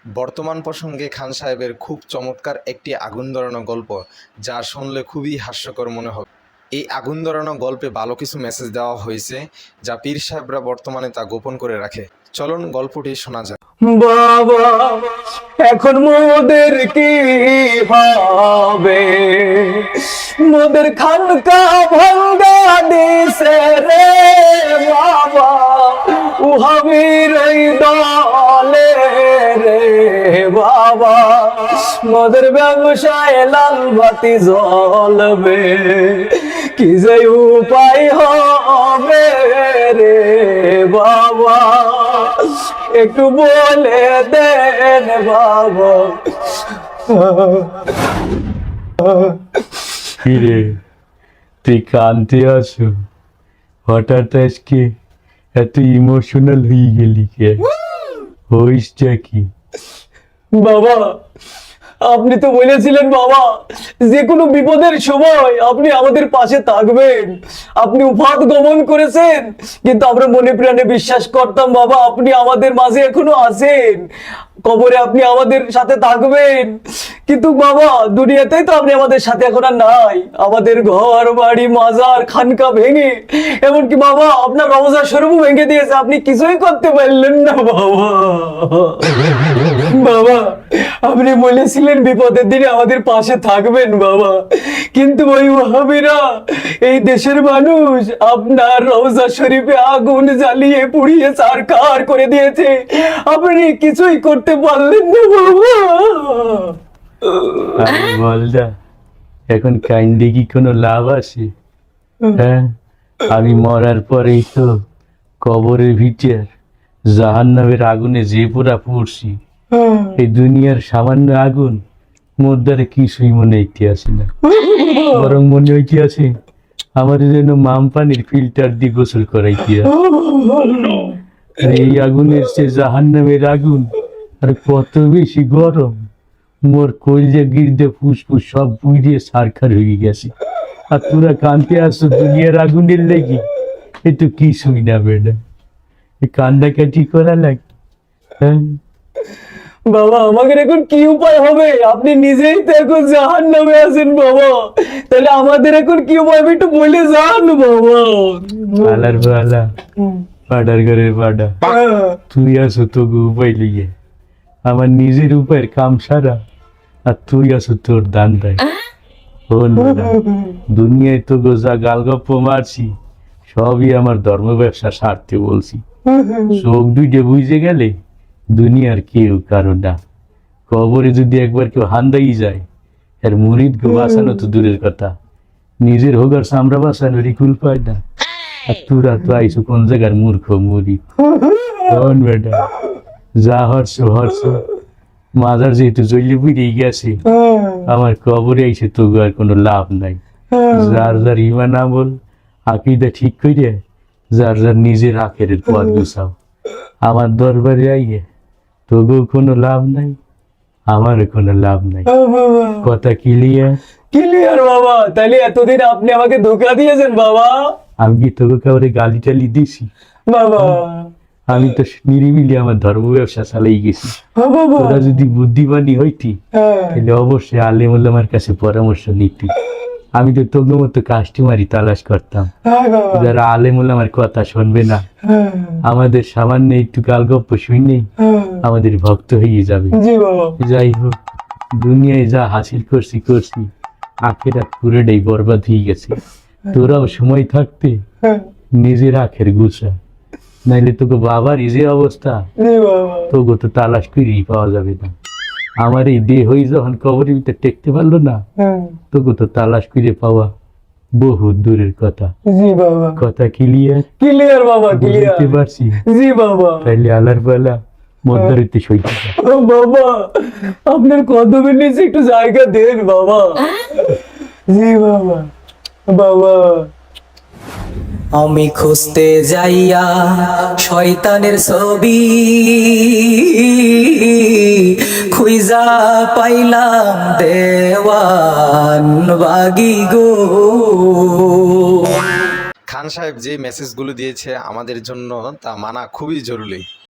বর্তমান প্রসঙ্গে খান সাহেবের খুব চমৎকার একটি আগুন ধরানো গল্প, যা শুনলে খুবই হাস্যকর মনে হবে। এই আগুন ধরানো গল্পে ভালো কিছু মেসেজ দেওয়া হয়েছে, যা পীর সাহেবরা বর্তমানে তা গোপন করে রাখে। চলুন গল্পটি শোনা যাক। বাবা, এখন মোদের কি হবে? মোদের খানকা ভাঙ্গা দিছে রে বাবা, উহাবির এই দলে রে বাবা, মোদের ব্যবসায় লাল বাতি জ্বলবে, কি যে উপায় হবে রে বাবা, একটু বলে দেন বাবা। কিরে, তুই কানতে আসো? হঠাৎ আজকে এত ইমোশনাল হয়ে গেলি কে? হইসটা কি? বাবা, আপনি তো বলেছিলেন বাবা, যে কোনো বিপদের সময় আপনি আমাদের পাশে থাকবেন। আপনি উফাত গমন করেছেন, কিন্তু আমরা মনে প্রাণে বিশ্বাস করতাম বাবা আপনি আমাদের মাঝে এখনো আছেন, কবরে আপনি আমাদের সাথে থাকবেন। কিন্তু বাবা, দুনিয়াতেই তো আপনি আমাদের সাথে এখন আর নাই। আমাদের ঘর বাড়ি মাজার খানকা ভেঙে, এমনকি বাবা আপনার রওজা শরীফও ভেঙে দিয়েছে, আপনি কিছুই করতে পারলেন না বাবা। বাবা, আপনি বলেছিলেন বিপদের দিনে আমাদের পাশে থাকবেন বাবা, কিন্তু ওই ওয়াহাবিরা, এই দেশের মানুষ আপনার রওজা শরীফে আগুন জ্বালিয়ে পুড়িয়ে ছারখার করে দিয়েছে, আপনি কিছুই করতে পারলেন না বাবা। আরে বলদা, এখন কাইন্ডে কি কোনো লাভ আছে? হ্যাঁ, আমি মরার পরেই তো কবরের ভিতর জাহান্নামের আগুনে যে পুরা পড়ছি। এই দুনিয়ার সামান্য আগুন মোর দ্বারা কিছুই মনে হইতে আসে না, বরং মনে হইতে আছে আমার যেন মাম পানির ফিল্টার দিয়ে গোসল করাইতে আছে। আর এই আগুনের যে জাহান্নামের আগুন আর কত বেশি গরম, মোর কলজা গির্দে ফুসফুস সব পুড়িয়ে ছারখার হয়ে গেছে। আর তোরা কানতে আসো দুনিয়ার আগুনের লেগে, এ তো কিছুই না বেটা, এই কান্দাকাটি করা লাগে। হ্যাঁ বাবা, আমাদের এখন কি উপায় হবে? আপনি নিজেই তো এখন জাহান্নামে আছেন বাবা, তাহলে আমাদের এখন কি উপায় হবে একটু বলে যান বাবা। আলার বালা, পাডার ঘরের পাডা, তুই আসো তোকে উপায় লিগে, আমার নিজের উপায়ের কাম সারা, আর তুই আসো তোর দান দেয়। দুনিয়ায় তো যা গালগপ্প মারছি, সবই আমার ধর্ম ব্যবসা স্বার্থে বলছি। চোখ দুইটে বুঝে গেলে দুনিয়ার কেউ কারো না। কবরে যদি একবার কেউ হান্দাই যায়, এর মুরিদকে বাঁচানো তো দূরের কথা, নিজের হোগার সামরা বাঁচানো রিকুল পায় না। আর তোরা তো আইসো কোন জায়গার মূর্খ মুরিদ। শোন বেটা, যা হরছ হরছ, মাজার যেহেতু জ্বলে পুড়েই গেছে, আমার কবরে আইসে তো আর কোনো লাভ নাই। যার যার ইমান আমল আকীদা ঠিক কইরে যার যার নিজের আখেরের পথ গুছাও। আমার দরবারে আইয়ে তবুও কোনো লাভ নাই, আমারও কোনো লাভ নাই। কথা ক্লিয়ার? ক্লিয়ার বাবা। তাহলে এতদিন আপনি আমাকে ধোকা দিয়েছেন বাবা। আমি কি তোকে কাউরে গালি টালি দিছি? বাবা, আমি তো নিরিবিলি আমার ধর্ম ব্যবসা চালাই গেছি। বাবা, তোরা যদি বুদ্ধিমানী হইতি তাহলে অবশ্যই আলেম ওলামার কাছে পরামর্শ নিতি। আমি তো তোর মতো কাস্টমারই তালাশ করতাম, যারা আলেম ওলামার কথা শুনবে না, আমাদের সামান্য একটু গালগপ্প শুনেই আমাদের ভক্ত হয়ে যাবে। যাই হোক, দুনিয়ায় যা হাসিল করছি করছি, আখেরাত পুরোটাই বরবাদ হয়ে গেছে। তোরাও সময় থাকতে নিজের আখের গুছা, নাইলে তোকে বাবার এই যে অবস্থা, তোকে তো তালাশ করেই পাওয়া যাবে না। আমার এই দেহই যখন কবরের ভিতরে টেকতে পারলো না, তোকে তো তালাশ করে পাওয়া বহু দূরের কথা। কথা ক্লিয়ার? ক্লিয়ার বাবা, ক্লিয়ার। বুঝতে পারছি? জি বাবা। তাইলে আলার বেলা মধ্যরিতে সইতে বাবা, আপনার কদমের নিচে একটু জায়গা দেন বাবা। জি বাবা। বাবা, আমি খুঁজতে যাইয়া শয়তানের ছবি, খুঁজা পাইলাম দেওয়ান বাগি গো। খান সাহেব যে মেসেজগুলো দিয়েছে আমাদের জন্য তা মানা খুবই জরুরি।